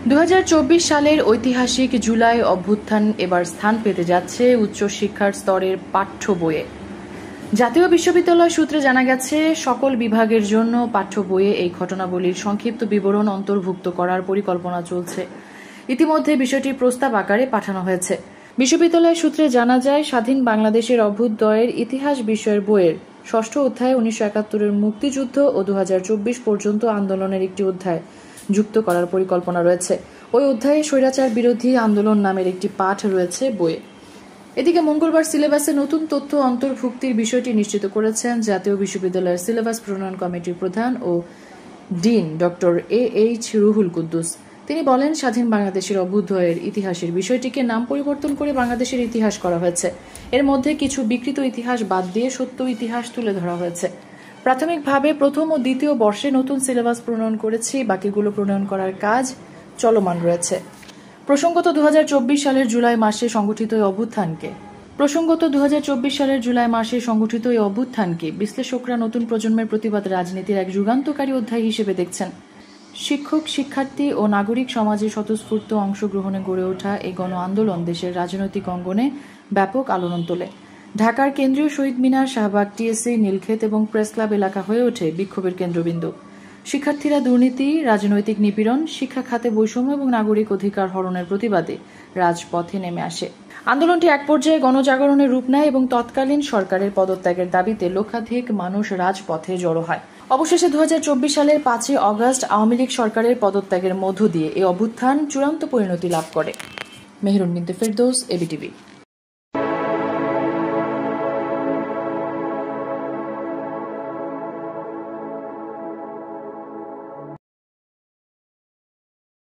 2024 সালের ঐতিহাসিক জুলাই অভ্যুত্থান এবার স্থান পেতে যাচ্ছে উচ্চশিক্ষার স্তরের পাঠ্য বইয়ে। জাতীয় বিশ্ববিদ্যালয় সূত্রে জানা গেছে, সকল বিভাগের জন্য পাঠ্য বইয়ে এই ঘটনাবলীর সংক্ষিপ্ত বিবরণ অন্তর্ভুক্ত করার পরিকল্পনা চলছে। ইতিমধ্যে বিষয়টির প্রস্তাব আকারে পাঠানো হয়েছে। বিশ্ববিদ্যালয় সূত্রে জানা যায়, স্বাধীন বাংলাদেশের অভ্যুদয়ের ইতিহাস বিষয়ের বইয়ের ৬ষ্ঠ অধ্যায়ে 1971-এর মুক্তিযুদ্ধ ও 2024 পর্যন্ত আন্দোলনের একটি অধ্যায় যুক্ত করার পরিকল্পনা রয়েছে। ওই অধ্যায়ে স্বৈরাচার বিরোধী আন্দোলন নামের একটি পাঠ রয়েছে বইয়ে। এদিকে মঙ্গলবার সিলেবাসে নতুন তথ্য অন্তর্ভুক্তির বিষয়টি নিশ্চিত করেছেন জাতীয় বিশ্ববিদ্যালয়ের সিলেবাস প্রণয়ন কমিটির প্রধান ও dean doctor AH Ruhul Quddus. তিনি বলেন, স্বাধীন বাংলাদেশের অভ্যুদয়ের ইতিহাসের বিষয়টিকে নাম পরিবর্তন করে বাংলাদেশের ইতিহাস করা হয়েছে। এর মধ্যে কিছু বিকৃত ইতিহাস বাদ দিয়ে সত্য ইতিহাস তুলে ধরা হয়েছে। প্রাথমিকভাবে প্রথম ও দ্বিতীয় বর্ষে নতুন সিলেবাস প্রণয়ন করেছি, বাকিগুলো প্রণয়ন করার কাজ চলমান রয়েছে। প্রসঙ্গত 2024 সালের জুলাই মাসে সংগঠিত এই অভ্যুত্থানকে বিশ্লেষকরা নতুন প্রজন্মের প্রতিবাদ রাজনীতির এক যুগান্তকারী অধ্যায় হিসেবে দেখছেন। শিক্ষক, শিক্ষার্থী ও নাগরিক সমাজের স্বতঃস্ফূর্ত অংশগ্রহণে গড়ে ওঠা এই গণ আন্দোলন দেশের রাজনৈতিক অঙ্গনে ব্যাপক আলোড়ন তোলে। ঢাকার কেন্দ্রীয় শহীদ মিনার, শাহবাগ, টিএসসি, নীলক্ষেত এবং প্রেস ক্লাব এলাকা হয়ে ওঠে বিক্ষোভের কেন্দ্রবিন্দু। শিক্ষার্থীরা দুর্নীতি, রাজনৈতিক নিপীড়ন, শিক্ষা খাতে বৈষম্য এবং নাগরিক অধিকার হরণের প্রতিবাদে রাজপথে নেমে আসে। আন্দোলনটি এক পর্যায়ে গণজাগরণের রূপ নেয় এবং তৎকালীন সরকারের পদত্যাগের দাবিতে লক্ষাধিক মানুষ রাজপথে জড়ো হয়। অবশেষে 2024 সালের 5 অগস্ট আওয়ামী লীগ সরকারের পদত্যাগের মধ্য দিয়ে এই অভ্যুত্থান চূড়ান্ত পরিণতি লাভ করে। মেহেরুন বিনতে ফেরদৌস, এবিটিভি।